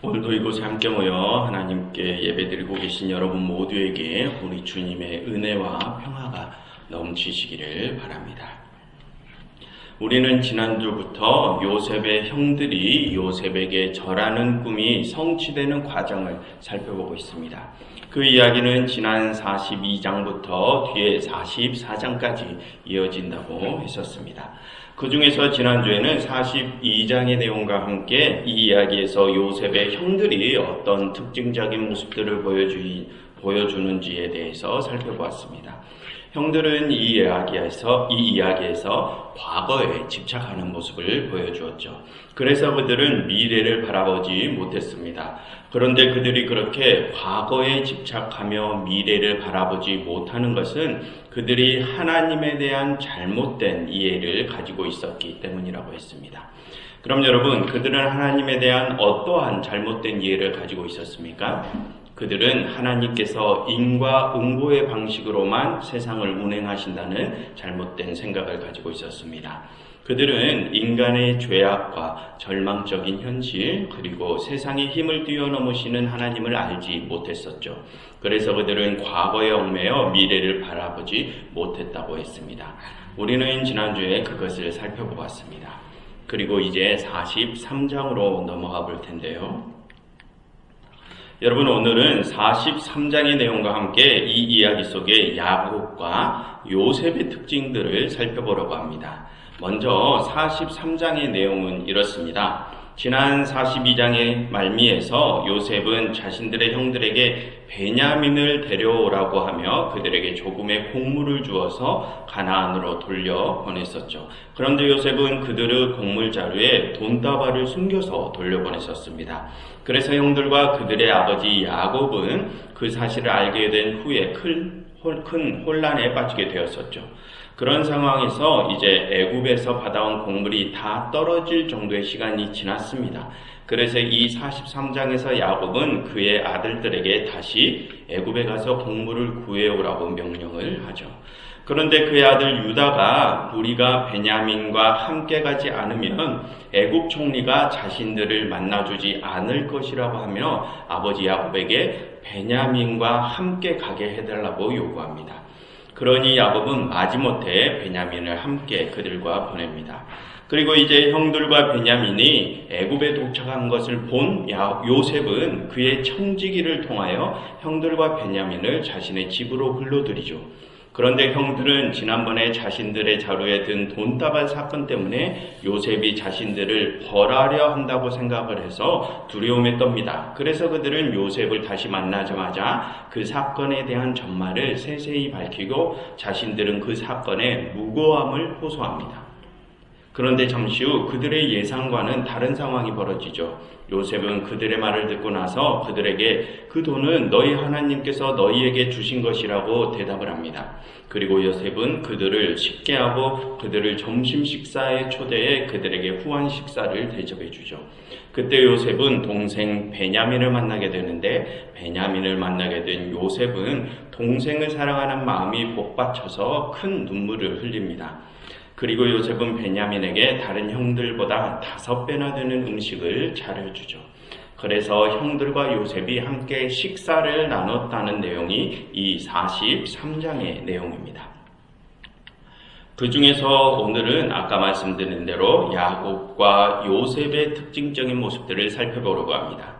오늘도 이곳에 함께 모여 하나님께 예배드리고 계신 여러분 모두에게 우리 주님의 은혜와 평화가 넘치시기를 바랍니다. 우리는 지난주부터 요셉의 형들이 요셉에게 절하는 꿈이 성취되는 과정을 살펴보고 있습니다. 그 이야기는 지난 42장부터 뒤에 44장까지 이어진다고 했었습니다. 그 중에서 지난주에는 42장의 내용과 함께 이 이야기에서 요셉의 형들이 어떤 특징적인 모습들을 보여주는지에 대해서 살펴보았습니다. 형들은 이 이야기에서 과거에 집착하는 모습을 보여주었죠. 그래서 그들은 미래를 바라보지 못했습니다. 그런데 그들이 그렇게 과거에 집착하며 미래를 바라보지 못하는 것은 그들이 하나님에 대한 잘못된 이해를 가지고 있었기 때문이라고 했습니다. 그럼 여러분, 그들은 하나님에 대한 어떠한 잘못된 이해를 가지고 있었습니까? 그들은 하나님께서 인과 응보의 방식으로만 세상을 운행하신다는 잘못된 생각을 가지고 있었습니다. 그들은 인간의 죄악과 절망적인 현실, 그리고 세상의 힘을 뛰어넘으시는 하나님을 알지 못했었죠. 그래서 그들은 과거에 얽매여 미래를 바라보지 못했다고 했습니다. 우리는 지난주에 그것을 살펴보았습니다. 그리고 이제 43장으로 넘어가 볼 텐데요. 여러분, 오늘은 43장의 내용과 함께 이 이야기 속에 야곱과 요셉의 특징들을 살펴보려고 합니다. 먼저 43장의 내용은 이렇습니다. 지난 42장의 말미에서 요셉은 자신들의 형들에게 베냐민을 데려오라고 하며 그들에게 조금의 곡물을 주어서 가나안으로 돌려보냈었죠. 그런데 요셉은 그들의 곡물 자루에 돈다발을 숨겨서 돌려보냈었습니다. 그래서 형들과 그들의 아버지 야곱은 그 사실을 알게 된 후에 큰 혼란에 빠지게 되었었죠. 그런 상황에서 이제 애굽에서 받아온 곡물이 다 떨어질 정도의 시간이 지났습니다. 그래서 이 43장에서 야곱은 그의 아들들에게 다시 애굽에 가서 곡물을 구해오라고 명령을 하죠. 그런데 그의 아들 유다가 우리가 베냐민과 함께 가지 않으면 애굽 총리가 자신들을 만나주지 않을 것이라고 하며 아버지 야곱에게 베냐민과 함께 가게 해달라고 요구합니다. 그러니 야곱은 마지못해 베냐민을 함께 그들과 보냅니다. 그리고 이제 형들과 베냐민이 애굽에 도착한 것을 본 요셉은 그의 청지기를 통하여 형들과 베냐민을 자신의 집으로 불러들이죠. 그런데 형들은 지난번에 자신들의 자루에 든 돈다발 사건 때문에 요셉이 자신들을 벌하려 한다고 생각을 해서 두려움에 떱니다. 그래서 그들은 요셉을 다시 만나자마자 그 사건에 대한 전말을 세세히 밝히고 자신들은 그 사건의 무고함을 호소합니다. 그런데 잠시 후 그들의 예상과는 다른 상황이 벌어지죠. 요셉은 그들의 말을 듣고 나서 그들에게 그 돈은 너희 하나님께서 너희에게 주신 것이라고 대답을 합니다. 그리고 요셉은 그들을 식계하고 그들을 점심 식사에 초대해 그들에게 후한 식사를 대접해 주죠. 그때 요셉은 동생 베냐민을 만나게 되는데 베냐민을 만나게 된 요셉은 동생을 사랑하는 마음이 복받쳐서 큰 눈물을 흘립니다. 그리고 요셉은 베냐민에게 다른 형들보다 5배나 되는 음식을 차려주죠. 그래서 형들과 요셉이 함께 식사를 나눴다는 내용이 이 43장의 내용입니다. 그 중에서 오늘은 아까 말씀드린 대로 야곱과 요셉의 특징적인 모습들을 살펴보려고 합니다.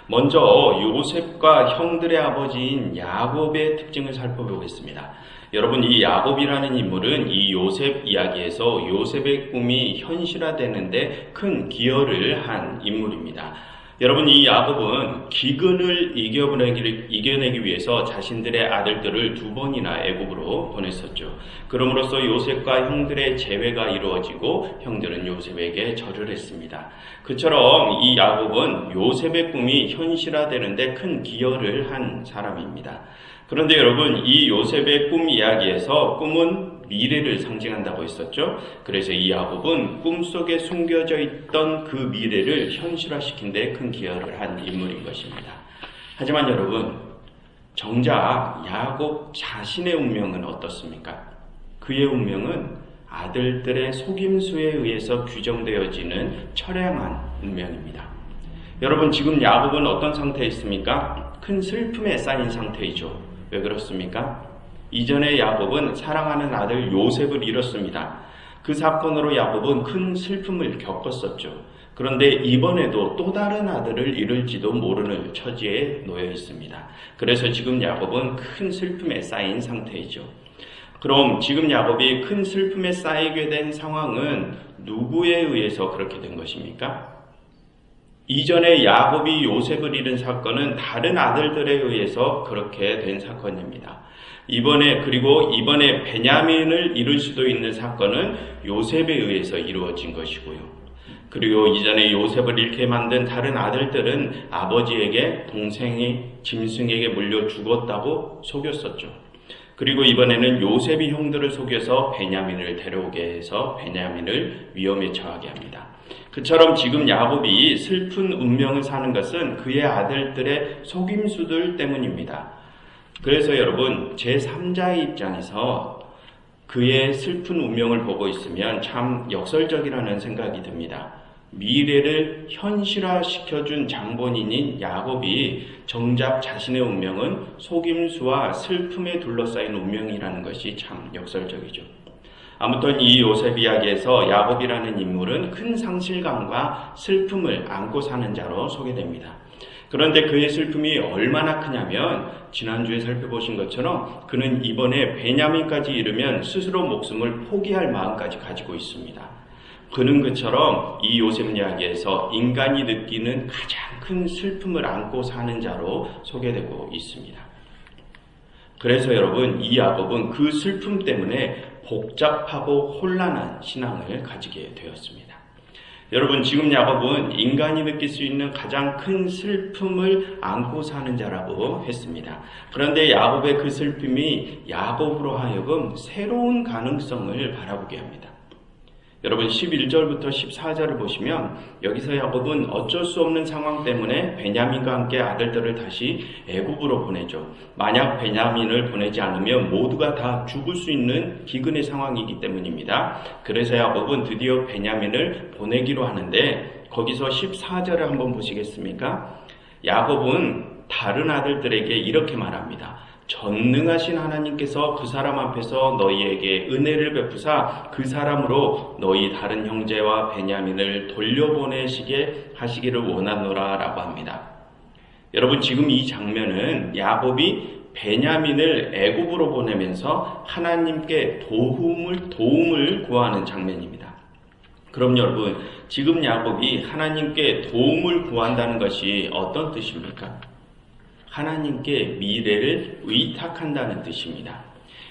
먼저 요셉과 형들의 아버지인 야곱의 특징을 살펴보겠습니다. 여러분, 이 야곱이라는 인물은 이 요셉 이야기에서 요셉의 꿈이 현실화되는데 큰 기여를 한 인물입니다. 여러분, 이 야곱은 기근을 이겨내기 위해서 자신들의 아들들을 2번이나 애굽으로 보냈었죠. 그럼으로써 요셉과 형들의 재회가 이루어지고 형들은 요셉에게 절을 했습니다. 그처럼 이 야곱은 요셉의 꿈이 현실화되는데 큰 기여를 한 사람입니다. 그런데 여러분, 이 요셉의 꿈 이야기에서 꿈은 미래를 상징한다고 했었죠. 그래서 이 야곱은 꿈속에 숨겨져 있던 그 미래를 현실화시킨 데 큰 기여를 한 인물인 것입니다. 하지만 여러분, 정작 야곱 자신의 운명은 어떻습니까? 그의 운명은 아들들의 속임수에 의해서 규정되어지는 처량한 운명입니다. 여러분 지금 야곱은 어떤 상태에 있습니까? 큰 슬픔에 쌓인 상태이죠. 왜 그렇습니까? 이전에 야곱은 사랑하는 아들 요셉을 잃었습니다. 그 사건으로 야곱은 큰 슬픔을 겪었었죠. 그런데 이번에도 또 다른 아들을 잃을지도 모르는 처지에 놓여 있습니다. 그래서 지금 야곱은 큰 슬픔에 쌓인 상태이죠. 그럼 지금 야곱이 큰 슬픔에 쌓이게 된 상황은 누구에 의해서 그렇게 된 것입니까? 이전에 야곱이 요셉을 잃은 사건은 다른 아들들에 의해서 그렇게 된 사건입니다. 이번에 베냐민을 잃을 수도 있는 사건은 요셉에 의해서 이루어진 것이고요. 그리고 이전에 요셉을 잃게 만든 다른 아들들은 아버지에게 동생이 짐승에게 물려 죽었다고 속였었죠. 그리고 이번에는 요셉이 형들을 속여서 베냐민을 데려오게 해서 베냐민을 위험에 처하게 합니다. 그처럼 지금 야곱이 슬픈 운명을 사는 것은 그의 아들들의 속임수들 때문입니다. 그래서 여러분, 제3자의 입장에서 그의 슬픈 운명을 보고 있으면 참 역설적이라는 생각이 듭니다. 미래를 현실화시켜준 장본인인 야곱이 정작 자신의 운명은 속임수와 슬픔에 둘러싸인 운명이라는 것이 참 역설적이죠. 아무튼 이 요셉 이야기에서 야곱이라는 인물은 큰 상실감과 슬픔을 안고 사는 자로 소개됩니다. 그런데 그의 슬픔이 얼마나 크냐면 지난주에 살펴보신 것처럼 그는 이번에 베냐민까지 잃으면 스스로 목숨을 포기할 마음까지 가지고 있습니다. 그는 그처럼 이 요셉 이야기에서 인간이 느끼는 가장 큰 슬픔을 안고 사는 자로 소개되고 있습니다. 그래서 여러분, 이 야곱은 그 슬픔 때문에 복잡하고 혼란한 신앙을 가지게 되었습니다. 여러분, 지금 야곱은 인간이 느낄 수 있는 가장 큰 슬픔을 안고 사는 자라고 했습니다. 그런데 야곱의 그 슬픔이 야곱으로 하여금 새로운 가능성을 바라보게 합니다. 여러분 11절부터 14절을 보시면 여기서 야곱은 어쩔 수 없는 상황 때문에 베냐민과 함께 아들들을 다시 애굽으로 보내죠. 만약 베냐민을 보내지 않으면 모두가 다 죽을 수 있는 기근의 상황이기 때문입니다. 그래서 야곱은 드디어 베냐민을 보내기로 하는데 거기서 14절을 한번 보시겠습니까? 야곱은 다른 아들들에게 이렇게 말합니다. 전능하신 하나님께서 그 사람 앞에서 너희에게 은혜를 베푸사 그 사람으로 너희 다른 형제와 베냐민을 돌려보내시게 하시기를 원하노라 라고 합니다. 여러분 지금 이 장면은 야곱이 베냐민을 애굽으로 보내면서 하나님께 도움을 구하는 장면입니다. 그럼 여러분 지금 야곱이 하나님께 도움을 구한다는 것이 어떤 뜻입니까? 하나님께 미래를 의탁한다는 뜻입니다.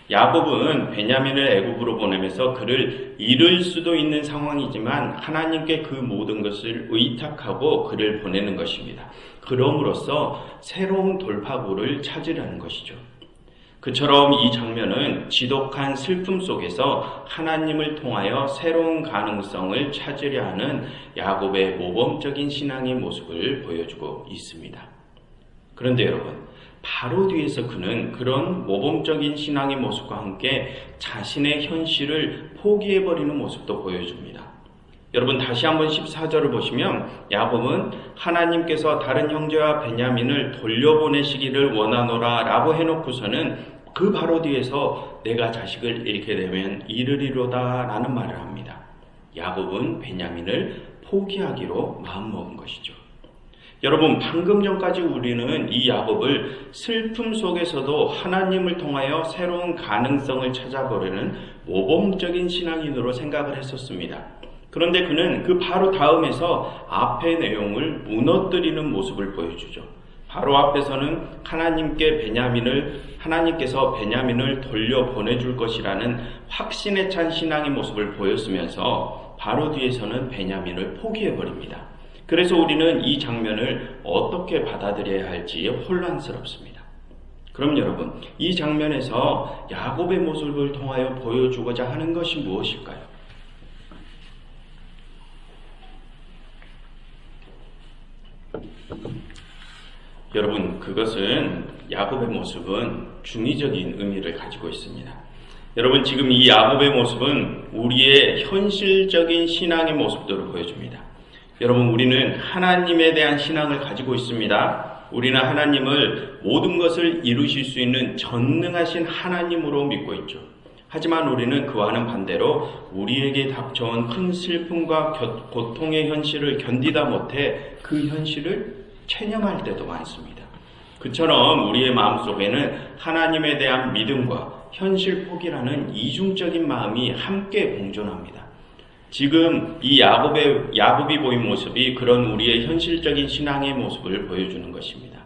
야곱은 베냐민을 애굽으로 보내면서 그를 잃을 수도 있는 상황이지만 하나님께 그 모든 것을 의탁하고 그를 보내는 것입니다. 그럼으로써 새로운 돌파구를 찾으려는 것이죠. 그처럼 이 장면은 지독한 슬픔 속에서 하나님을 통하여 새로운 가능성을 찾으려 하는 야곱의 모범적인 신앙의 모습을 보여주고 있습니다. 그런데 여러분, 바로 뒤에서 그는 그런 모범적인 신앙의 모습과 함께 자신의 현실을 포기해버리는 모습도 보여줍니다. 여러분 다시 한번 14절을 보시면 야곱은 하나님께서 다른 형제와 베냐민을 돌려보내시기를 원하노라 라고 해놓고서는 그 바로 뒤에서 내가 자식을 잃게 되면 이르리로다 라는 말을 합니다. 야곱은 베냐민을 포기하기로 마음먹은 것이죠. 여러분 방금 전까지 우리는 이 야곱을 슬픔 속에서도 하나님을 통하여 새로운 가능성을 찾아보려는 모범적인 신앙인으로 생각을 했었습니다. 그런데 그는 그 바로 다음에서 앞의 내용을 무너뜨리는 모습을 보여주죠. 바로 앞에서는 하나님께서 베냐민을 돌려보내줄 것이라는 확신에 찬 신앙의 모습을 보였으면서 바로 뒤에서는 베냐민을 포기해버립니다. 그래서 우리는 이 장면을 어떻게 받아들여야 할지 혼란스럽습니다. 그럼 여러분, 이 장면에서 야곱의 모습을 통하여 보여주고자 하는 것이 무엇일까요? 여러분, 그것은 야곱의 모습은 중의적인 의미를 가지고 있습니다. 여러분, 지금 이 야곱의 모습은 우리의 현실적인 신앙의 모습들을 보여줍니다. 여러분, 우리는 하나님에 대한 신앙을 가지고 있습니다. 우리는 하나님을 모든 것을 이루실 수 있는 전능하신 하나님으로 믿고 있죠. 하지만 우리는 그와는 반대로 우리에게 닥쳐온 큰 슬픔과 고통의 현실을 견디다 못해 그 현실을 체념할 때도 많습니다. 그처럼 우리의 마음속에는 하나님에 대한 믿음과 현실 포기라는 이중적인 마음이 함께 공존합니다. 지금 이 야곱이 보인 모습이 그런 우리의 현실적인 신앙의 모습을 보여주는 것입니다.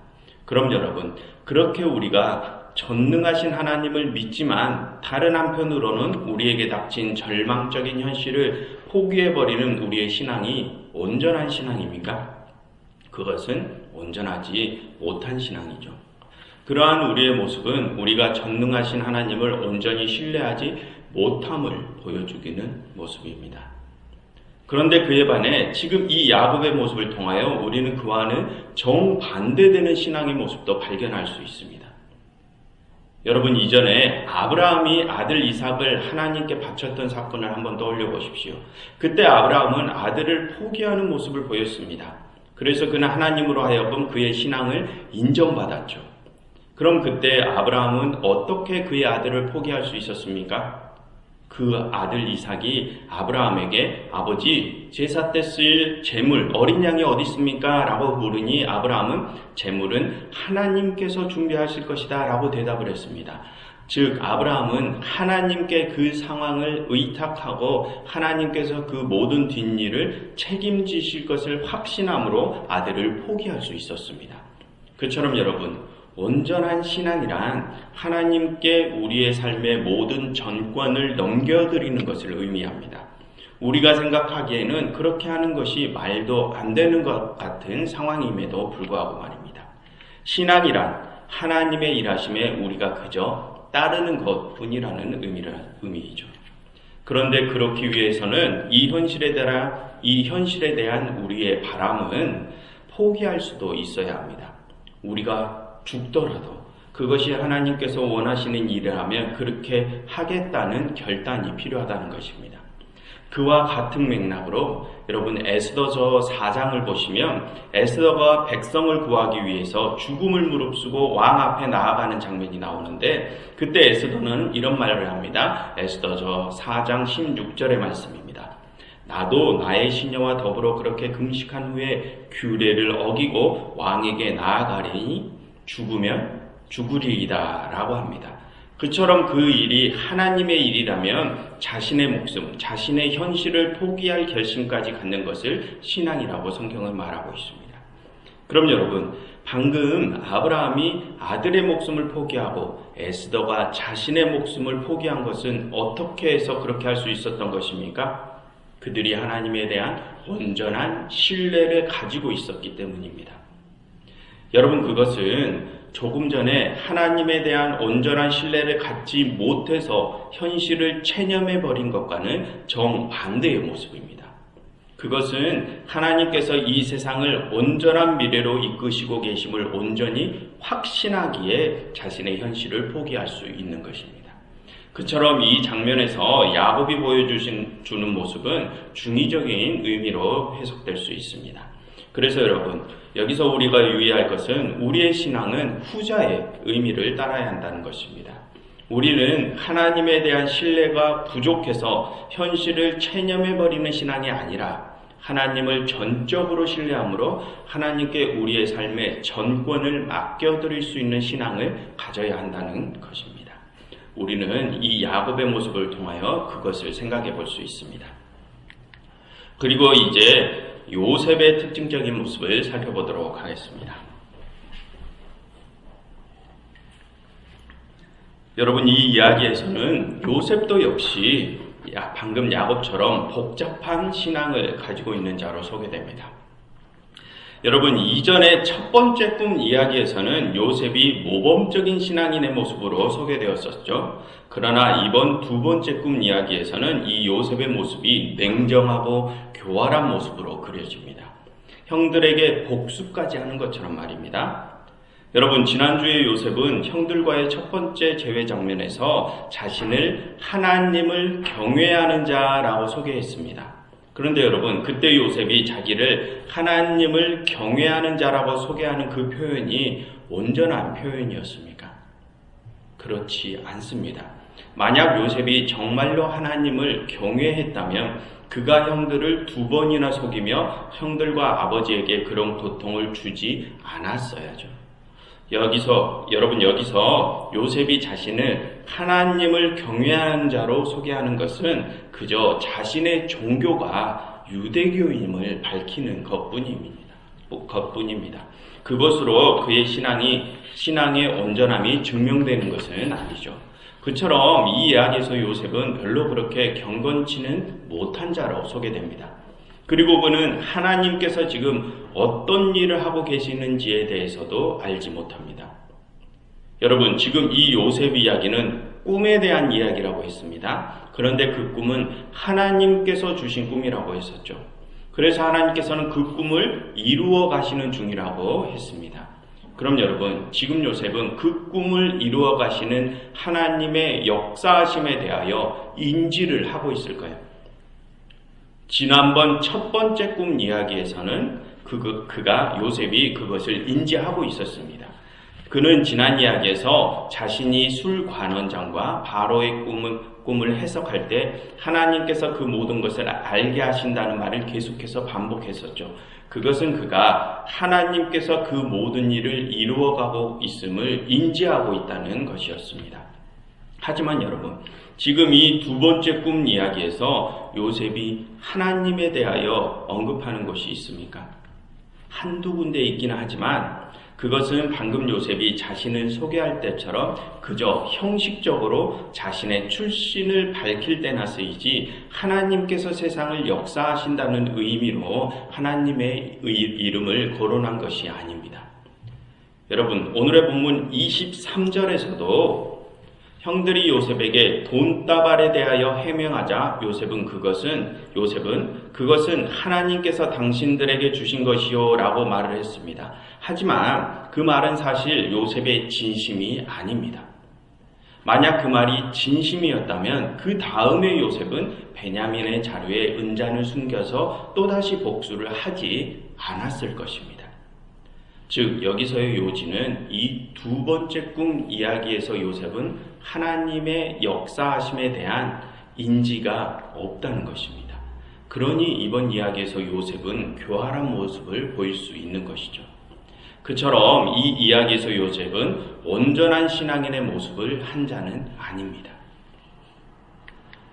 그럼 여러분, 그렇게 우리가 전능하신 하나님을 믿지만 다른 한편으로는 우리에게 닥친 절망적인 현실을 포기해버리는 우리의 신앙이 온전한 신앙입니까? 그것은 온전하지 못한 신앙이죠. 그러한 우리의 모습은 우리가 전능하신 하나님을 온전히 신뢰하지 못함을 보여주기는 모습입니다. 그런데 그에 반해 지금 이 야곱의 모습을 통하여 우리는 그와는 정반대되는 신앙의 모습도 발견할 수 있습니다. 여러분, 이전에 아브라함이 아들 이삭을 하나님께 바쳤던 사건을 한번 떠올려 보십시오. 그때 아브라함은 아들을 포기하는 모습을 보였습니다. 그래서 그는 하나님으로 하여금 그의 신앙을 인정받았죠. 그럼 그때 아브라함은 어떻게 그의 아들을 포기할 수 있었습니까? 그 아들 이삭이 아브라함에게 아버지, 제사 때 쓸 제물, 어린 양이 어디 있습니까? 라고 물으니 아브라함은 제물은 하나님께서 준비하실 것이다 라고 대답을 했습니다. 즉 아브라함은 하나님께 그 상황을 의탁하고 하나님께서 그 모든 뒷일을 책임지실 것을 확신함으로 아들을 포기할 수 있었습니다. 그처럼 여러분, 온전한 신앙이란 하나님께 우리의 삶의 모든 전권을 넘겨드리는 것을 의미합니다. 우리가 생각하기에는 그렇게 하는 것이 말도 안 되는 것 같은 상황임에도 불구하고 말입니다. 신앙이란 하나님의 일하심에 우리가 그저 따르는 것뿐이라는 의미이죠. 그런데 그렇기 위해서는 이 현실에 대한 우리의 바람은 포기할 수도 있어야 합니다. 우리가 죽더라도 그것이 하나님께서 원하시는 일이라면 그렇게 하겠다는 결단이 필요하다는 것입니다. 그와 같은 맥락으로 여러분 에스더서 4장을 보시면 에스더가 백성을 구하기 위해서 죽음을 무릅쓰고 왕 앞에 나아가는 장면이 나오는데 그때 에스더는 이런 말을 합니다. 에스더서 4장 16절의 말씀입니다. 나도 나의 시녀와 더불어 그렇게 금식한 후에 규례를 어기고 왕에게 나아가리니 죽으면 죽으리이다 라고 합니다. 그처럼 그 일이 하나님의 일이라면 자신의 목숨, 자신의 현실을 포기할 결심까지 갖는 것을 신앙이라고 성경은 말하고 있습니다. 그럼 여러분, 방금 아브라함이 아들의 목숨을 포기하고 에스더가 자신의 목숨을 포기한 것은 어떻게 해서 그렇게 할 수 있었던 것입니까? 그들이 하나님에 대한 온전한 신뢰를 가지고 있었기 때문입니다. 여러분, 그것은 조금 전에 하나님에 대한 온전한 신뢰를 갖지 못해서 현실을 체념해버린 것과는 정반대의 모습입니다. 그것은 하나님께서 이 세상을 온전한 미래로 이끄시고 계심을 온전히 확신하기에 자신의 현실을 포기할 수 있는 것입니다. 그처럼 이 장면에서 야곱이 보여주는 모습은 중의적인 의미로 해석될 수 있습니다. 그래서 여러분, 여기서 우리가 유의할 것은 우리의 신앙은 후자의 의미를 따라야 한다는 것입니다. 우리는 하나님에 대한 신뢰가 부족해서 현실을 체념해버리는 신앙이 아니라 하나님을 전적으로 신뢰함으로 하나님께 우리의 삶의 전권을 맡겨드릴 수 있는 신앙을 가져야 한다는 것입니다. 우리는 이 야곱의 모습을 통하여 그것을 생각해 볼 수 있습니다. 그리고 이제 요셉의 특징적인 모습을 살펴보도록 하겠습니다. 여러분, 이 이야기에서는 요셉도 역시 방금 야곱처럼 복잡한 신앙을 가지고 있는 자로 소개됩니다. 여러분, 이전에 첫 번째 꿈 이야기에서는 요셉이 모범적인 신앙인의 모습으로 소개되었었죠. 그러나 이번 두 번째 꿈 이야기에서는 이 요셉의 모습이 냉정하고 교활한 모습으로 그려집니다. 형들에게 복수까지 하는 것처럼 말입니다. 여러분, 지난주에 요셉은 형들과의 첫 번째 재회 장면에서 자신을 하나님을 경외하는 자라고 소개했습니다. 그런데 여러분, 그때 요셉이 자기를 하나님을 경외하는 자라고 소개하는 그 표현이 온전한 표현이었습니까? 그렇지 않습니다. 만약 요셉이 정말로 하나님을 경외했다면 그가 형들을 2번이나 속이며 형들과 아버지에게 그런 고통을 주지 않았어야죠. 여러분, 여기서 요셉이 자신을 하나님을 경외하는 자로 소개하는 것은 그저 자신의 종교가 유대교임을 밝히는 것뿐입니다. 그것으로 그의 신앙의 온전함이 증명되는 것은 아니죠. 그처럼 이 이야기에서 요셉은 별로 그렇게 경건치는 못한 자로 소개됩니다. 그리고 그는 하나님께서 지금 어떤 일을 하고 계시는지에 대해서도 알지 못합니다. 여러분, 지금 이 요셉 이야기는 꿈에 대한 이야기라고 했습니다. 그런데 그 꿈은 하나님께서 주신 꿈이라고 했었죠. 그래서 하나님께서는 그 꿈을 이루어 가시는 중이라고 했습니다. 그럼 여러분, 지금 요셉은 그 꿈을 이루어 가시는 하나님의 역사하심에 대하여 인지를 하고 있을까요? 지난번 첫 번째 꿈 이야기에서는 그가 요셉이 그것을 인지하고 있었습니다. 그는 지난 이야기에서 자신이 술관원장과 바로의 꿈을 해석할 때 하나님께서 그 모든 것을 알게 하신다는 말을 계속해서 반복했었죠. 그것은 그가 하나님께서 그 모든 일을 이루어가고 있음을 인지하고 있다는 것이었습니다. 하지만 여러분, 지금 이 2번째 꿈 이야기에서 요셉이 하나님에 대하여 언급하는 것이 있습니까? 한두 군데 있기는 하지만 그것은 방금 요셉이 자신을 소개할 때처럼 그저 형식적으로 자신의 출신을 밝힐 때나 쓰이지 하나님께서 세상을 역사하신다는 의미로 하나님의 이름을 거론한 것이 아닙니다. 여러분, 오늘의 본문 23절에서도 형들이 요셉에게 돈다발에 대하여 해명하자 요셉은 그것은 하나님께서 당신들에게 주신 것이요 라고 말을 했습니다. 하지만 그 말은 사실 요셉의 진심이 아닙니다. 만약 그 말이 진심이었다면 그 다음에 요셉은 베냐민의 자루에 은잔을 숨겨서 또다시 복수를 하지 않았을 것입니다. 즉, 여기서의 요지는 이 2번째 꿈 이야기에서 요셉은 하나님의 역사하심에 대한 인지가 없다는 것입니다. 그러니 이번 이야기에서 요셉은 교활한 모습을 보일 수 있는 것이죠. 그처럼 이 이야기에서 요셉은 온전한 신앙인의 모습을 한 자는 아닙니다.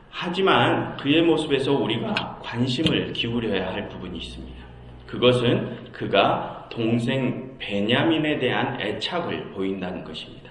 하지만 그의 모습에서 우리가 관심을 기울여야 할 부분이 있습니다. 그것은 그가 동생 베냐민에 대한 애착을 보인다는 것입니다.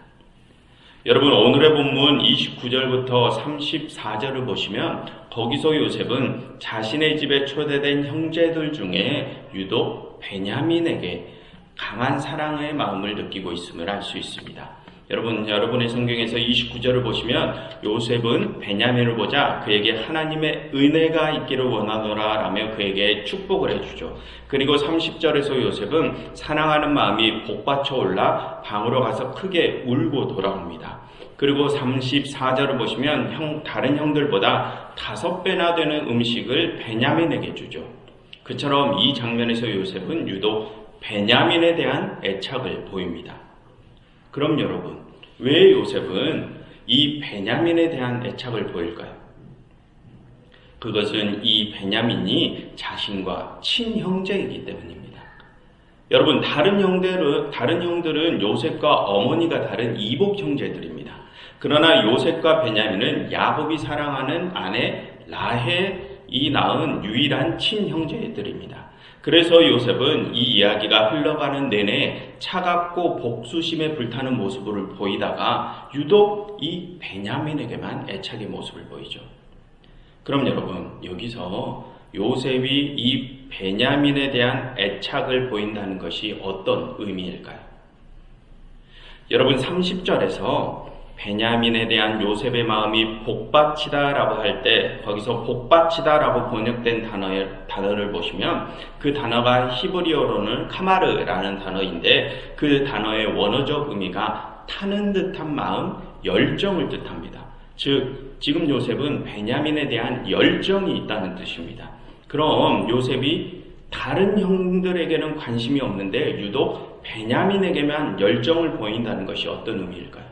여러분, 오늘의 본문 29절부터 34절을 보시면 거기서 요셉은 자신의 집에 초대된 형제들 중에 유독 베냐민에게 강한 사랑의 마음을 느끼고 있음을 알 수 있습니다. 여러분의 성경에서 29절을 보시면 요셉은 베냐민을 보자 그에게 하나님의 은혜가 있기를 원하노라 라며 그에게 축복을 해주죠. 그리고 30절에서 요셉은 사랑하는 마음이 복받쳐 올라 방으로 가서 크게 울고 돌아옵니다. 그리고 34절을 보시면 다른 형들보다 5배나 되는 음식을 베냐민에게 주죠. 그처럼 이 장면에서 요셉은 유독 베냐민에 대한 애착을 보입니다. 그럼 여러분, 왜 요셉은 이 베냐민에 대한 애착을 보일까요? 그것은 이 베냐민이 자신과 친형제이기 때문입니다. 여러분, 다른 형들은 요셉과 어머니가 다른 이복 형제들입니다. 그러나 요셉과 베냐민은 야곱이 사랑하는 아내 라헬이 낳은 유일한 친형제들입니다. 그래서 요셉은 이 이야기가 흘러가는 내내 차갑고 복수심에 불타는 모습을 보이다가 유독 이 베냐민에게만 애착의 모습을 보이죠. 그럼 여러분, 여기서 요셉이 이 베냐민에 대한 애착을 보인다는 것이 어떤 의미일까요? 여러분, 30절에서 베냐민에 대한 요셉의 마음이 복받치다라고 할 때 거기서 복받치다라고 번역된 단어를 보시면 그 단어가 히브리어로는 카마르라는 단어인데 그 단어의 원어적 의미가 타는 듯한 마음, 열정을 뜻합니다. 즉, 지금 요셉은 베냐민에 대한 열정이 있다는 뜻입니다. 그럼 요셉이 다른 형들에게는 관심이 없는데 유독 베냐민에게만 열정을 보인다는 것이 어떤 의미일까요?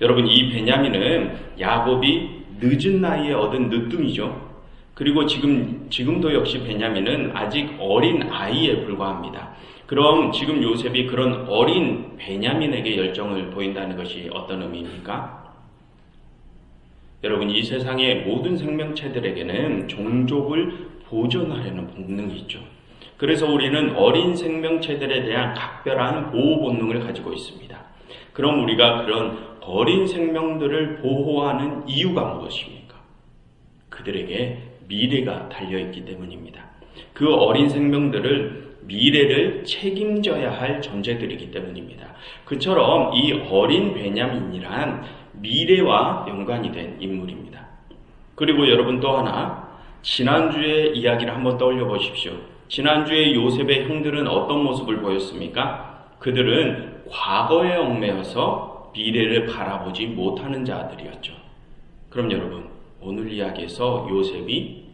여러분, 이 베냐민은 야곱이 늦은 나이에 얻은 늦둥이죠. 그리고 지금도 역시 베냐민은 아직 어린 아이에 불과합니다. 그럼 지금 요셉이 그런 어린 베냐민에게 열정을 보인다는 것이 어떤 의미입니까? 여러분, 이 세상의 모든 생명체들에게는 종족을 보존하려는 본능이 있죠. 그래서 우리는 어린 생명체들에 대한 각별한 보호 본능을 가지고 있습니다. 그럼 우리가 그런 어린 생명들을 보호하는 이유가 무엇입니까? 그들에게 미래가 달려있기 때문입니다. 그 어린 생명들을 미래를 책임져야 할 존재들이기 때문입니다. 그처럼 이 어린 베냐민이란 미래와 연관이 된 인물입니다. 그리고 여러분 또 하나, 지난주의 이야기를 한번 떠올려 보십시오. 지난주에 요셉의 형들은 어떤 모습을 보였습니까? 그들은 과거에 얽매여서 미래를 바라보지 못하는 자들이었죠. 그럼 여러분, 오늘 이야기에서 요셉이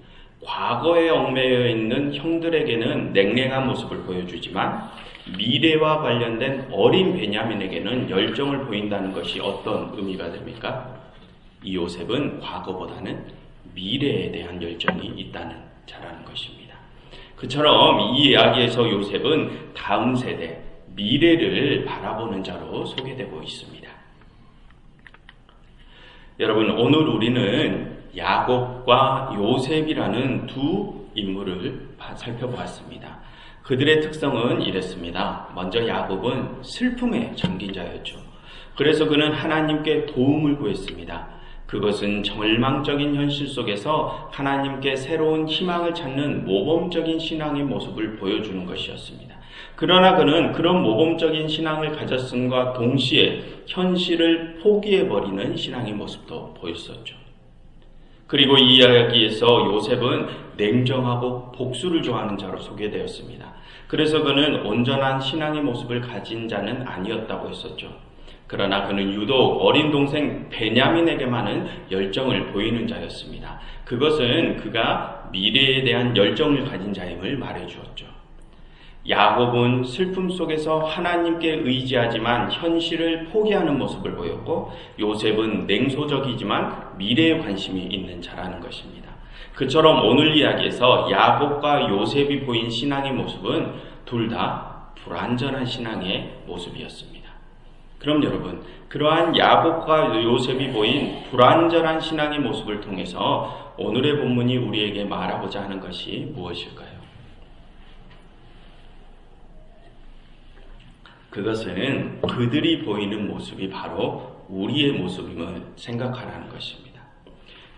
과거에 얽매여 있는 형들에게는 냉랭한 모습을 보여주지만 미래와 관련된 어린 베냐민에게는 열정을 보인다는 것이 어떤 의미가 됩니까? 이 요셉은 과거보다는 미래에 대한 열정이 있다는 자라는 것입니다. 그처럼 이 이야기에서 요셉은 다음 세대, 미래를 바라보는 자로 소개되고 있습니다. 여러분, 오늘 우리는 야곱과 요셉이라는 두 인물을 살펴보았습니다. 그들의 특성은 이랬습니다. 먼저 야곱은 슬픔에 잠긴 자였죠. 그래서 그는 하나님께 도움을 구했습니다. 그것은 절망적인 현실 속에서 하나님께 새로운 희망을 찾는 모범적인 신앙의 모습을 보여주는 것이었습니다. 그러나 그는 그런 모범적인 신앙을 가졌음과 동시에 현실을 포기해버리는 신앙의 모습도 보였었죠. 그리고 이 이야기에서 요셉은 냉정하고 복수를 좋아하는 자로 소개되었습니다. 그래서 그는 온전한 신앙의 모습을 가진 자는 아니었다고 했었죠. 그러나 그는 유독 어린 동생 베냐민에게만은 열정을 보이는 자였습니다. 그것은 그가 미래에 대한 열정을 가진 자임을 말해주었죠. 야곱은 슬픔 속에서 하나님께 의지하지만 현실을 포기하는 모습을 보였고, 요셉은 냉소적이지만 미래에 관심이 있는 자라는 것입니다. 그처럼 오늘 이야기에서 야곱과 요셉이 보인 신앙의 모습은 둘 다 불완전한 신앙의 모습이었습니다. 그럼 여러분, 그러한 야곱과 요셉이 보인 불완전한 신앙의 모습을 통해서 오늘의 본문이 우리에게 말하고자 하는 것이 무엇일까요? 그것은 그들이 보이는 모습이 바로 우리의 모습임을 생각하라는 것입니다.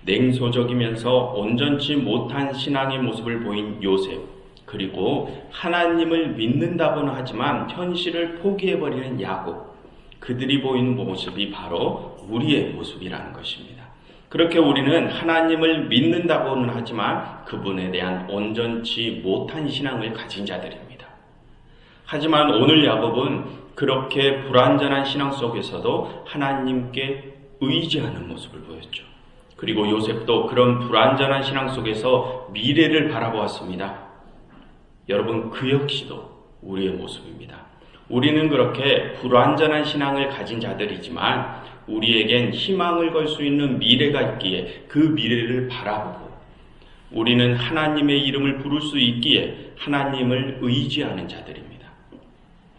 냉소적이면서 온전치 못한 신앙의 모습을 보인 요셉, 그리고 하나님을 믿는다고는 하지만 현실을 포기해버리는 야곱, 그들이 보이는 모습이 바로 우리의 모습이라는 것입니다. 그렇게 우리는 하나님을 믿는다고는 하지만 그분에 대한 온전치 못한 신앙을 가진 자들입니다. 하지만 오늘 야곱은 그렇게 불완전한 신앙 속에서도 하나님께 의지하는 모습을 보였죠. 그리고 요셉도 그런 불완전한 신앙 속에서 미래를 바라보았습니다. 여러분, 그 역시도 우리의 모습입니다. 우리는 그렇게 불완전한 신앙을 가진 자들이지만 우리에겐 희망을 걸 수 있는 미래가 있기에 그 미래를 바라보고, 우리는 하나님의 이름을 부를 수 있기에 하나님을 의지하는 자들입니다.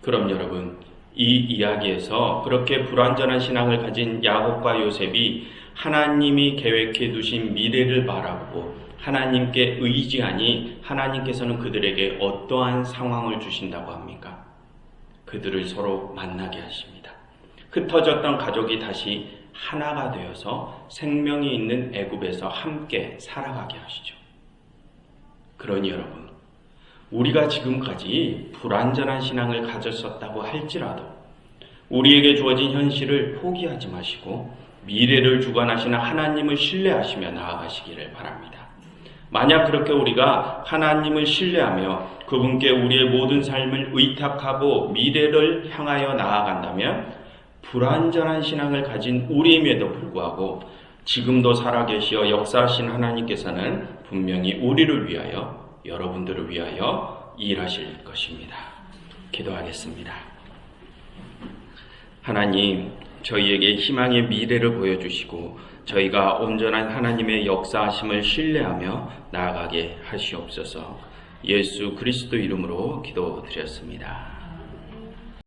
그럼 여러분, 이 이야기에서 그렇게 불완전한 신앙을 가진 야곱과 요셉이 하나님이 계획해 두신 미래를 바라보고 하나님께 의지하니 하나님께서는 그들에게 어떠한 상황을 주신다고 합니까? 그들을 서로 만나게 하십니다. 흩어졌던 가족이 다시 하나가 되어서 생명이 있는 애굽에서 함께 살아가게 하시죠. 그러니 여러분, 우리가 지금까지 불완전한 신앙을 가졌었다고 할지라도 우리에게 주어진 현실을 포기하지 마시고 미래를 주관하시는 하나님을 신뢰하시며 나아가시기를 바랍니다. 만약 그렇게 우리가 하나님을 신뢰하며 그분께 우리의 모든 삶을 의탁하고 미래를 향하여 나아간다면 불완전한 신앙을 가진 우리임에도 불구하고 지금도 살아계시어 역사하신 하나님께서는 분명히 우리를 위하여, 여러분들을 위하여 일하실 것입니다. 기도하겠습니다. 하나님, 저희에게 희망의 미래를 보여주시고 저희가 온전한 하나님의 역사하심을 신뢰하며 나아가게 하시옵소서. 예수 그리스도 이름으로 기도드렸습니다.